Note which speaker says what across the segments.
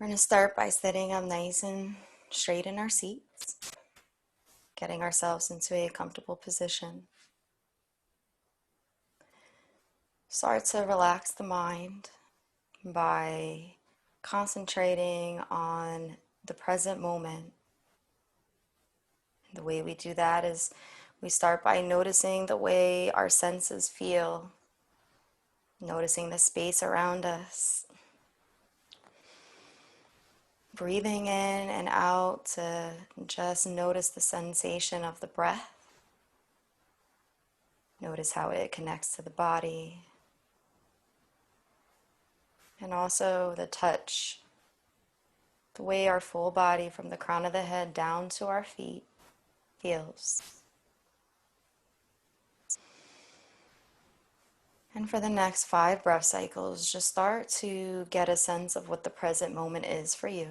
Speaker 1: We're going to start by sitting up nice and straight in our seats, getting ourselves into a comfortable position. Start to relax the mind by concentrating on the present moment. The way we do that is we start by noticing the way our senses feel, noticing the space around us, breathing in and out to just notice the sensation of the breath. Notice how it connects to the body. And also the touch, the way our full body from the crown of the head down to our feet feels. And for the next 5 breath cycles, just start to get a sense of what the present moment is for you.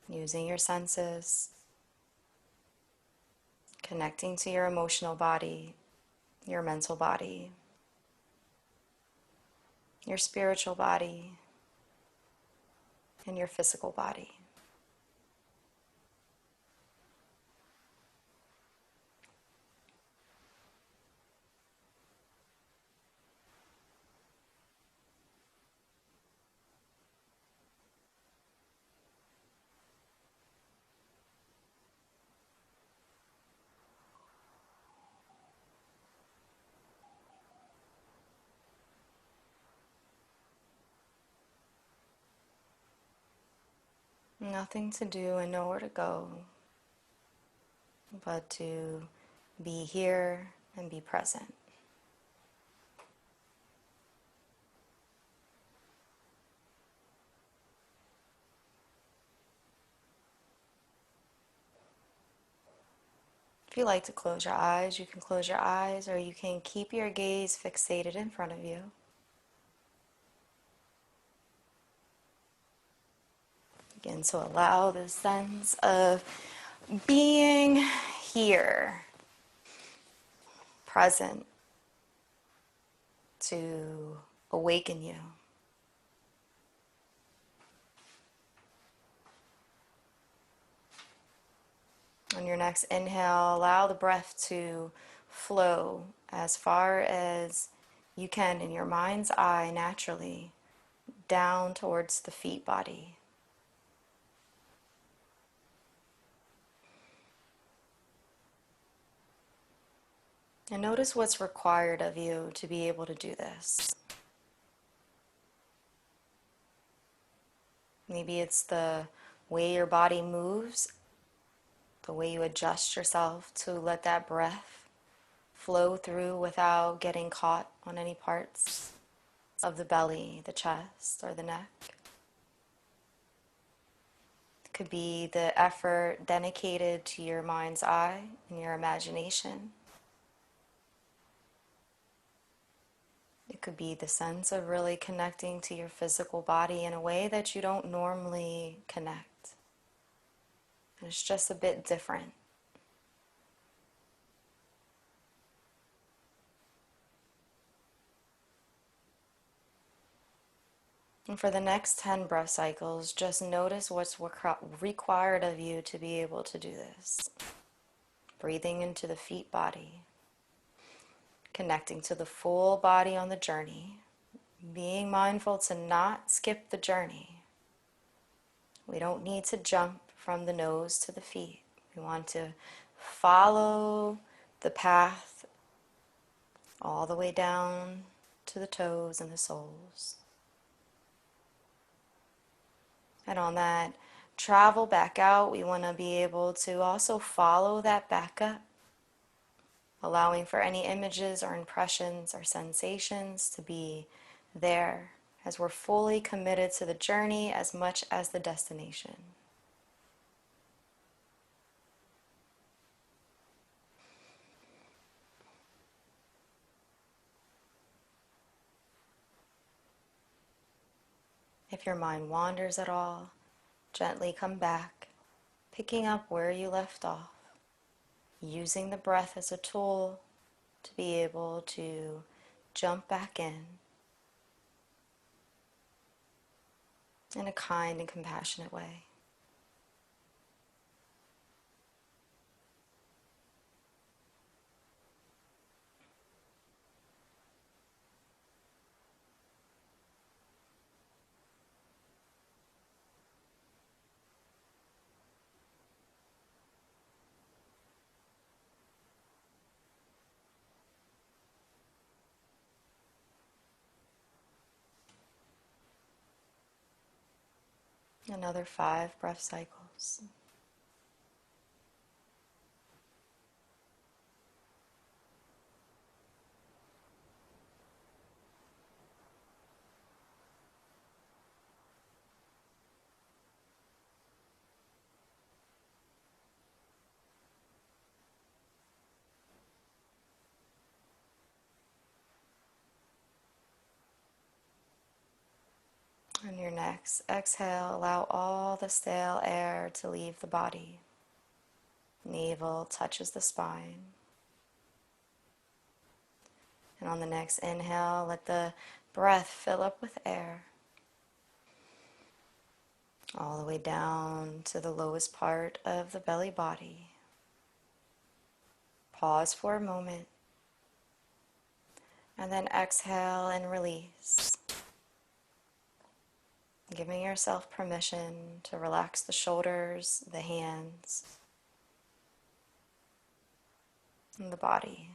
Speaker 1: Using your senses, connecting to your emotional body, your mental body, your spiritual body, and your physical body. Nothing to do and nowhere to go, but to be here and be present. If you like to close your eyes, you can close your eyes, or you can keep your gaze fixated in front of you. Begin to allow this sense of being here, present, to awaken you. On your next inhale, allow the breath to flow as far as you can in your mind's eye naturally down towards the feet body. And notice what's required of you to be able to do this. Maybe it's the way your body moves, the way you adjust yourself to let that breath flow through without getting caught on any parts of the belly, the chest, or the neck. It could be the effort dedicated to your mind's eye and your imagination. It could be the sense of really connecting to your physical body in a way that you don't normally connect. It's just a bit different. And for the next 10 breath cycles, just notice what's required of you to be able to do this. Breathing into the feet body, connecting to the full body on the journey, being mindful to not skip the journey. We don't need to jump from the nose to the feet. We want to follow the path all the way down to the toes and the soles. And on that travel back out, we want to be able to also follow that back up, allowing for any images or impressions or sensations to be there as we're fully committed to the journey as much as the destination. If your mind wanders at all, gently come back, picking up where you left off, using the breath as a tool to be able to jump back in. in a kind and compassionate way. Another 5 breath cycles. On your next exhale, allow all the stale air to leave the body. Navel touches the spine. And on the next inhale, let the breath fill up with air. All the way down to the lowest part of the belly body. Pause for a moment. And then exhale and release. Giving yourself permission to relax the shoulders, the hands, and the body.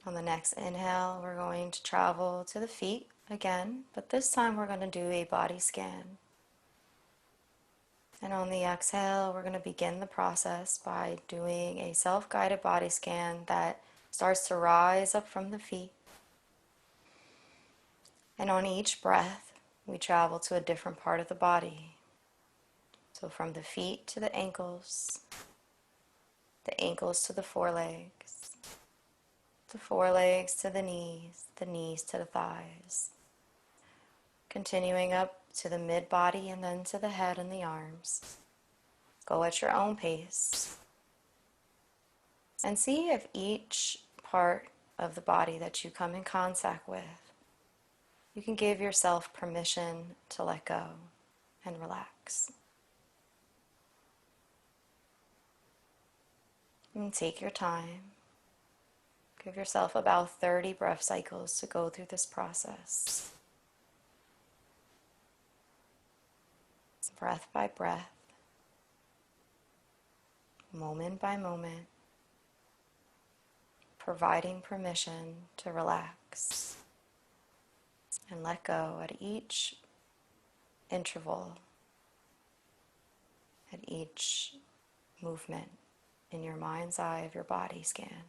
Speaker 1: On the next inhale, we're going to travel to the feet again, but this time we're going to do a body scan. And on the exhale, we're going to begin the process by doing a self-guided body scan that starts to rise up from the feet. And on each breath, we travel to a different part of the body. So from the feet to the ankles to the forelegs to the knees to the thighs. Continuing up to the mid-body and then to the head and the arms. Go at your own pace. And see if each part of the body that you come in contact with, you can give yourself permission to let go and relax. And take your time. Give yourself about 30 breath cycles to go through this process. Breath by breath, moment by moment, providing permission to relax and let go at each interval, at each movement in your mind's eye of your body scan.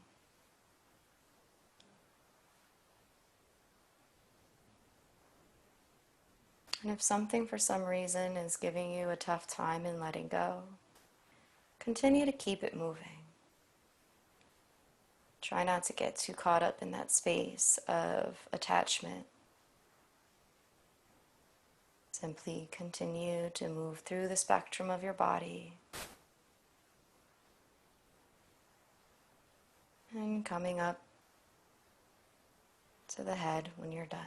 Speaker 1: And if something for some reason is giving you a tough time in letting go, continue to keep it moving. Try not to get too caught up in that space of attachment. Simply continue to move through the spectrum of your body. And coming up to the head when you're done.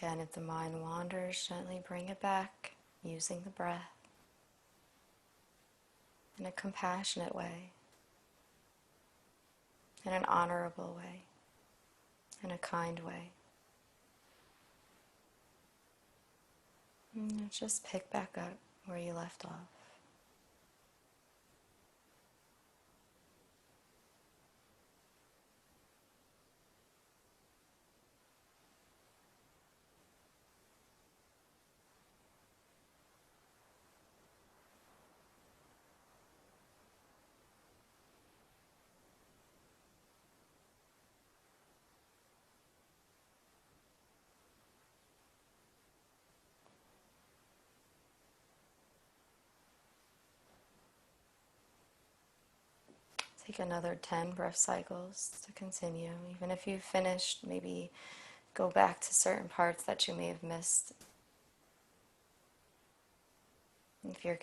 Speaker 1: Again, if the mind wanders, gently bring it back using the breath in a compassionate way, in an honorable way, in a kind way. And just pick back up where you left off. Take another 10 breath cycles to continue. Even if you've finished, maybe go back to certain parts that you may have missed. If you're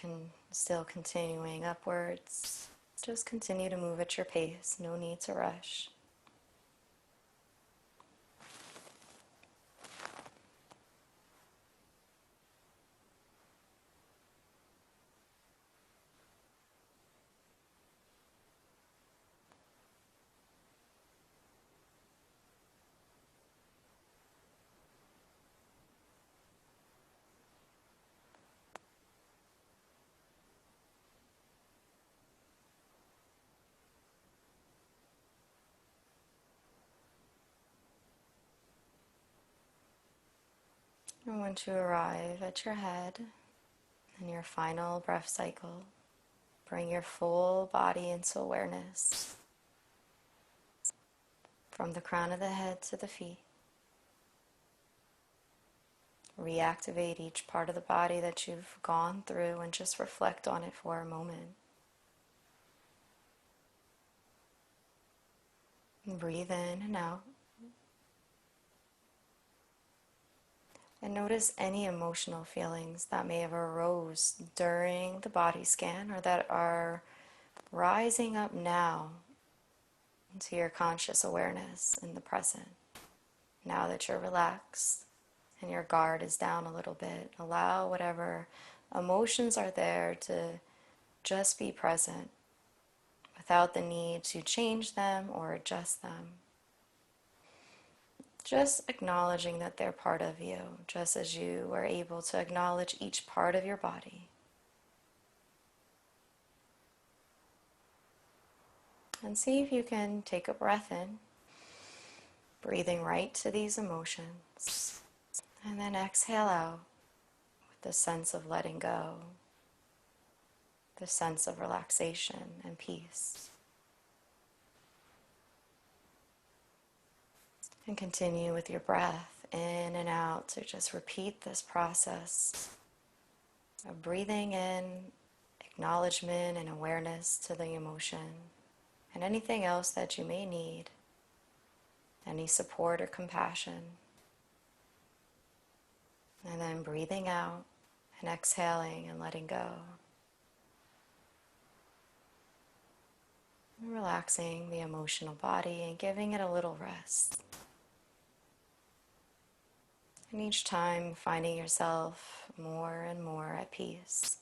Speaker 1: still continuing upwards, just continue to move at your pace. No need to rush. And once you arrive at your head in your final breath cycle, bring your full body into awareness from the crown of the head to the feet. Reactivate each part of the body that you've gone through and just reflect on it for a moment. And breathe in and out. And notice any emotional feelings that may have arose during the body scan or that are rising up now into your conscious awareness in the present. Now that you're relaxed and your guard is down a little bit, allow whatever emotions are there to just be present without the need to change them or adjust them. Just acknowledging that they're part of you, just as you are able to acknowledge each part of your body. And see if you can take a breath in, breathing right to these emotions. And then exhale out with the sense of letting go, the sense of relaxation and peace. And continue with your breath in and out to just repeat this process of breathing in, acknowledgement and awareness to the emotion, and anything else that you may need, any support or compassion. And then breathing out and exhaling and letting go. And relaxing the emotional body and giving it a little rest. And each time finding yourself more and more at peace.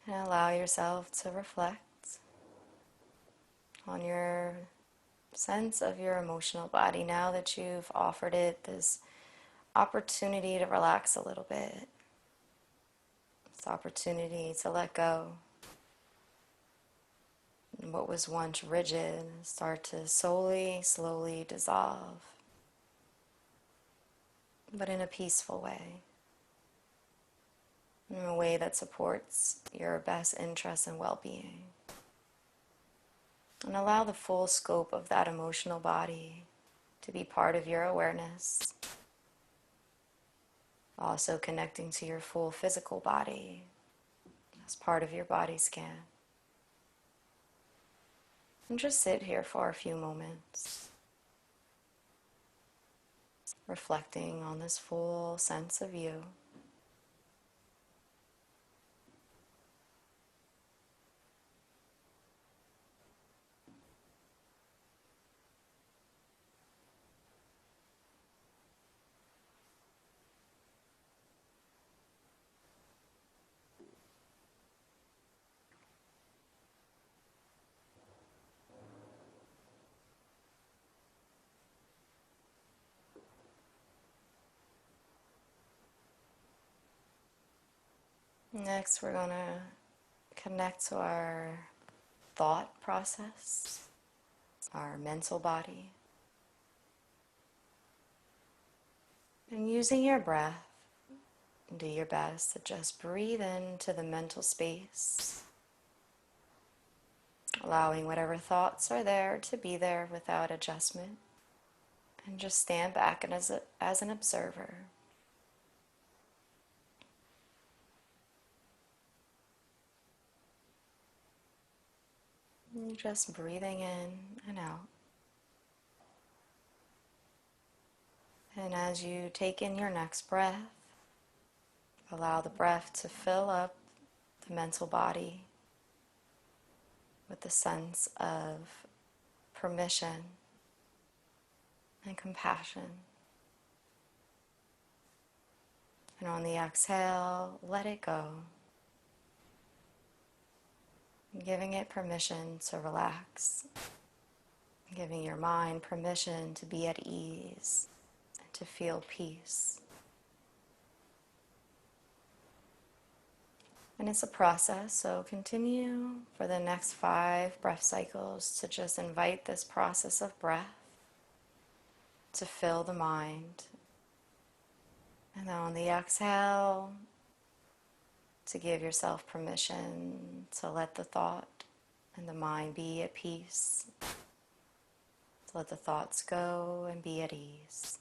Speaker 1: And allow yourself to reflect on your sense of your emotional body now that you've offered it this opportunity to relax a little bit. This opportunity to let go. And what was once rigid start to slowly dissolve, but in a peaceful way, in a way that supports your best interests and well-being. And allow the full scope of that emotional body to be part of your awareness. Also connecting to your full physical body as part of your body scan. And just sit here for a few moments, reflecting on this full sense of you. Next, we're going to connect to our thought process, our mental body. And using your breath, do your best to just breathe into the mental space, allowing whatever thoughts are there to be there without adjustment, and just stand back and as an observer. And just breathing in and out. And as you take in your next breath, allow the breath to fill up the mental body with the sense of permission and compassion. And on the exhale, let it go, giving it permission to relax, giving your mind permission to be at ease and to feel peace. And it's a process, so continue for the next 5 breath cycles to just invite this process of breath to fill the mind. And then on the exhale, to give yourself permission to let the thought and the mind be at peace, to let the thoughts go and be at ease.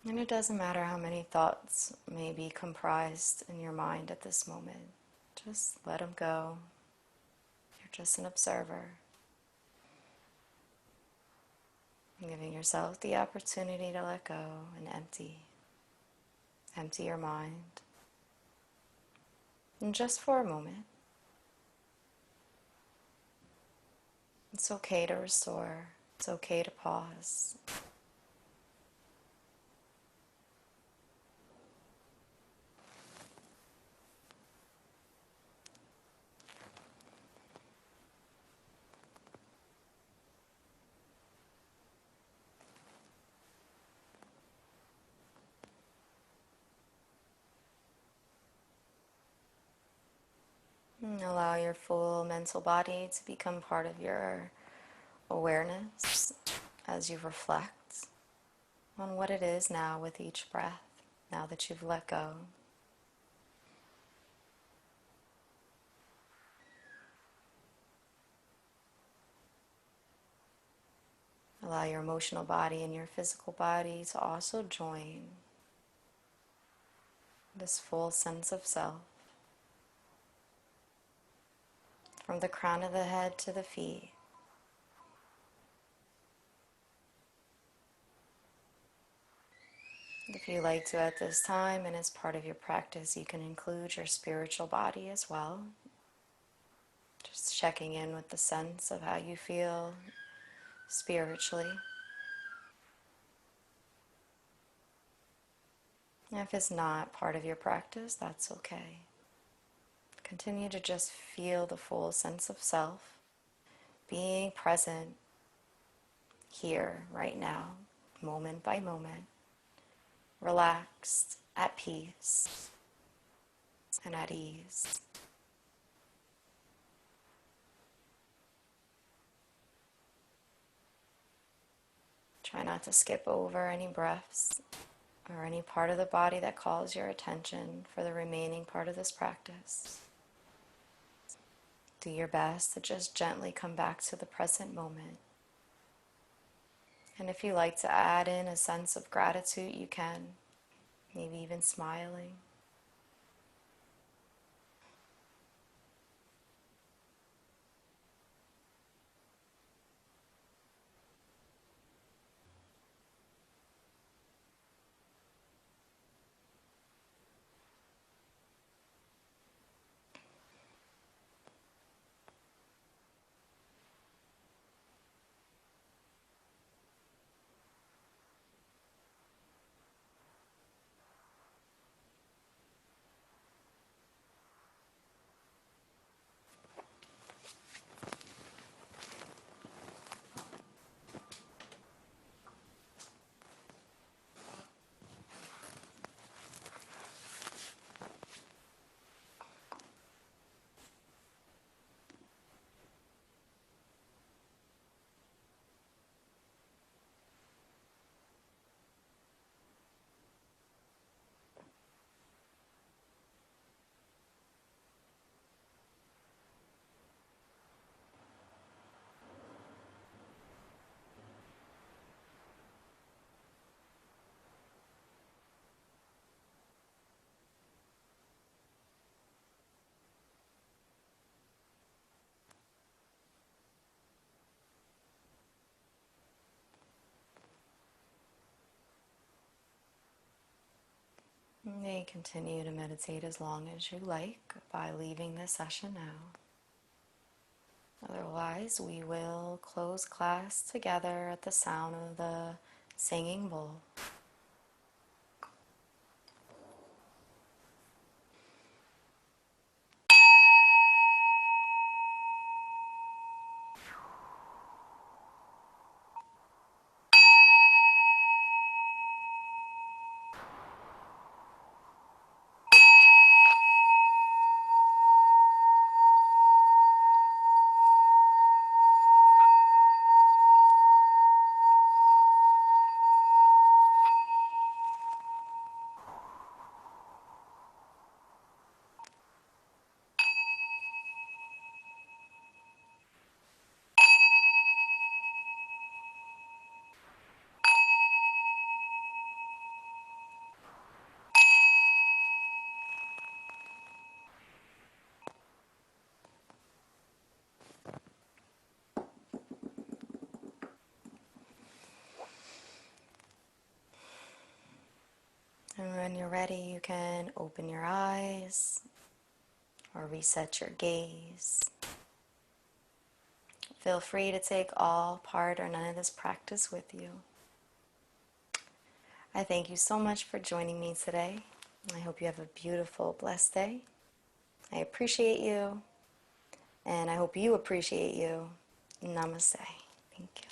Speaker 1: And it doesn't matter how many thoughts may be comprised in your mind at this moment. Just let them go. You're just an observer. Giving yourself the opportunity to let go and empty your mind. And just for a moment, it's okay to restore. It's okay to pause. And allow your full mental body to become part of your awareness as you reflect on what it is now with each breath, now that you've let go. Allow your emotional body and your physical body to also join this full sense of self. From the crown of the head to the feet. If you like to at this time, and as part of your practice, you can include your spiritual body as well. Just checking in with the sense of how you feel spiritually. And if it's not part of your practice, that's okay. Continue to just feel the full sense of self, being present here, right now, moment by moment, relaxed, at peace, and at ease. Try not to skip over any breaths or any part of the body that calls your attention for the remaining part of this practice. Do your best to just gently come back to the present moment. And if you like to add in a sense of gratitude, you can, maybe even smiling. You may continue to meditate as long as you like by leaving this session now. Otherwise, we will close class together at the sound of the singing bowl. And when you're ready, you can open your eyes or reset your gaze. Feel free to take all, part, or none of this practice with you. I thank you so much for joining me today. I hope you have a beautiful, blessed day. I appreciate you, and I hope you appreciate you. Namaste. Thank you.